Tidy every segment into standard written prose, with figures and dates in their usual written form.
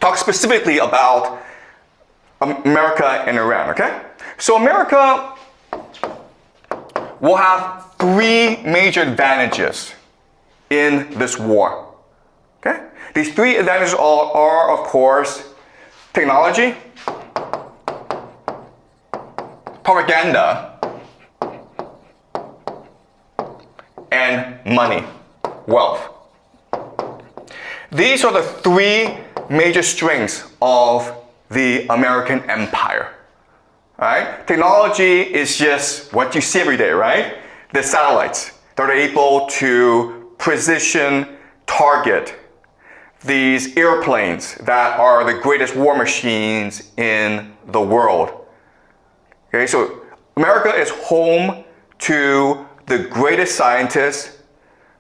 talk specifically about America and Iran, okay? So America will have three major advantages in this war, okay? These three advantages are of course, technology, propaganda, and money, wealth. These are the three major strengths of the American empire. Right? Technology is just what you see every day, right? The satellites that are able to precision target these airplanes that are the greatest war machines in the world. Okay, so America is home to the greatest scientists,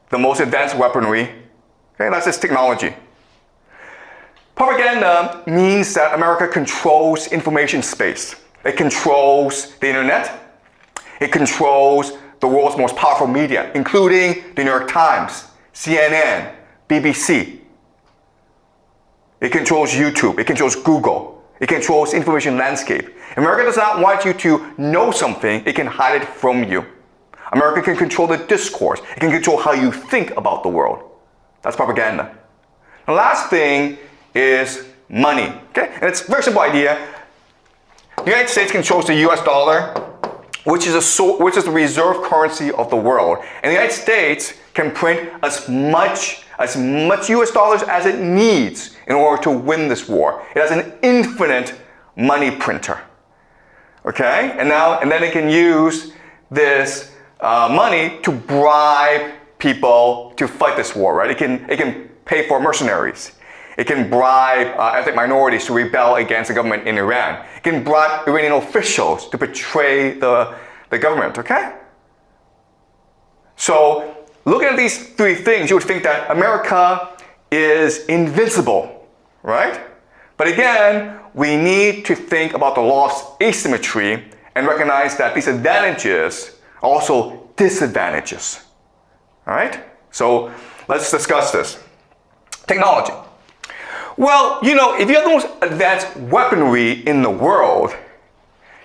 the most advanced weaponry. Okay, that's just technology. Propaganda means that America controls information space. It controls the internet. It controls the world's most powerful media, including the New York Times, CNN, BBC. It controls YouTube. It controls Google. It controls information landscape. America does not want you to know something. It can hide it from you. America can control the discourse. It can control how you think about the world. That's propaganda. The last thing is money. Okay? And it's a very simple idea. The United States controls the US dollar, which is the reserve currency of the world. And the United States can print as much US dollars as it needs in order to win this war. It has an infinite money printer. Okay? And then it can use this money to bribe people to fight this war, right? It can pay for mercenaries. It can bribe ethnic minorities to rebel against the government in Iran. It can bribe Iranian officials to betray the government, okay? So, looking at these three things, you would think that America is invincible, right? But again, we need to think about the law of asymmetry and recognize that these advantages are also disadvantages, all right? So, let's discuss this. Technology. Well, you know, if you have the most advanced weaponry in the world,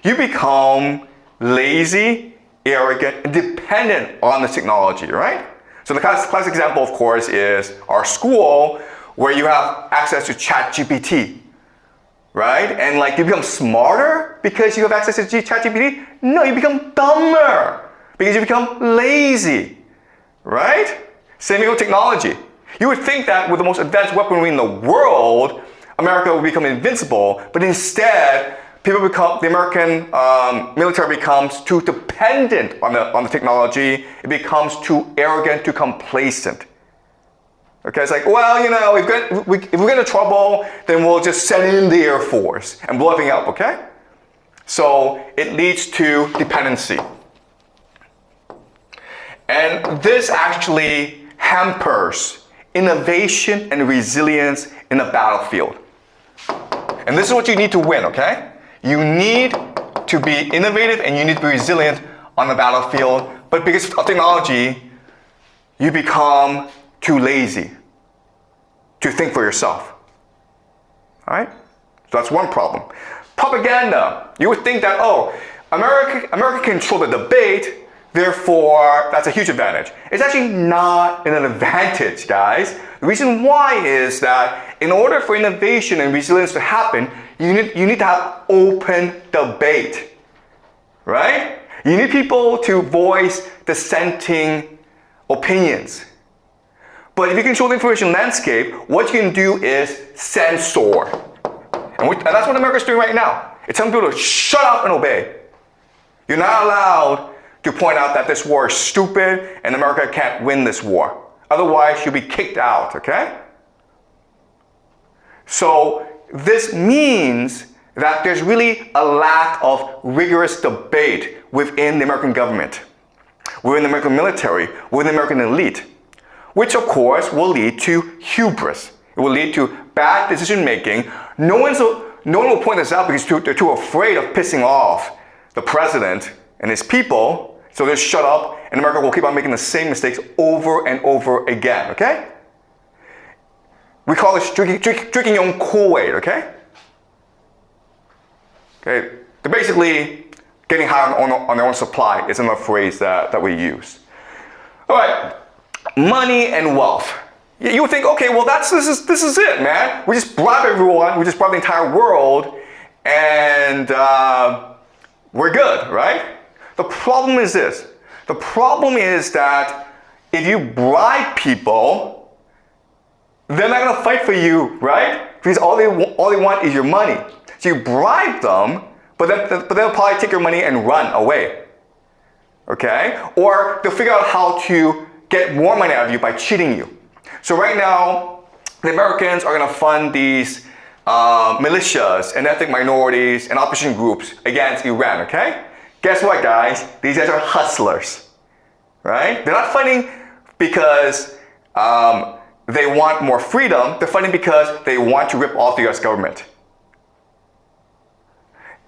you become lazy, arrogant, and dependent on the technology, right? So the classic example, of course, is our school, where you have access to ChatGPT, right? And like, you become smarter because you have access to ChatGPT? No, you become dumber because you become lazy, right? Same thing with technology. You would think that with the most advanced weaponry in the world, America would become invincible, but instead, the American military becomes too dependent on the technology. It becomes too arrogant, too complacent. Okay, it's like, well, you know, if we get into trouble, then we'll just send in the Air Force and blow everything up, okay? So it leads to dependency. And this actually hampers innovation and resilience in the battlefield. And this is what you need to win, okay? You need to be innovative and you need to be resilient on the battlefield, but because of technology, you become too lazy to think for yourself. All right? So that's one problem. Propaganda. You would think that, oh, America can control the debate, therefore, that's a huge advantage. It's actually not an advantage, guys. The reason why is that in order for innovation and resilience to happen, you need to have open debate, right? You need people to voice dissenting opinions. But if you control the information landscape, what you can do is censor. And that's what America's doing right now. It's telling people to shut up and obey. You're not allowed to point out that this war is stupid and America can't win this war. Otherwise, you'll be kicked out, okay? So this means that there's really a lack of rigorous debate within the American government, within the American military, within the American elite, which of course will lead to hubris. It will lead to bad decision making. No one will point this out because they're too afraid of pissing off the president and his people. So they'll shut up, and America will keep on making the same mistakes over and over again, okay? We call it drinking your own Kool-Aid, okay? Okay, they're basically getting high on their own supply is another phrase that we use. All right, money and wealth. You would think, okay, well this is it, man. We just bribe everyone, we just bribe the entire world, and we're good, right? The problem is this. The problem is that if you bribe people, they're not gonna fight for you, right? Because all they want is your money. So you bribe them, but they'll probably take your money and run away. Okay? Or they'll figure out how to get more money out of you by cheating you. So right now, the Americans are going to fund these militias and ethnic minorities and opposition groups against Iran, okay? Guess what, guys? These guys are hustlers, right? They're not fighting because they want more freedom. They're fighting because they want to rip off the US government.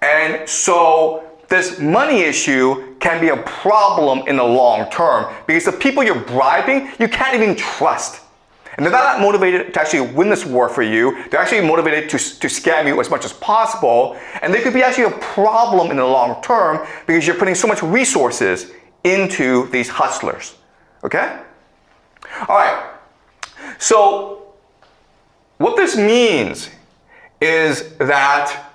And so this money issue can be a problem in the long term because the people you're bribing, you can't even trust. And they're not motivated to actually win this war for you. They're actually motivated to scam you as much as possible. And they could be actually a problem in the long term because you're putting so much resources into these hustlers. Okay? All right. So what this means is that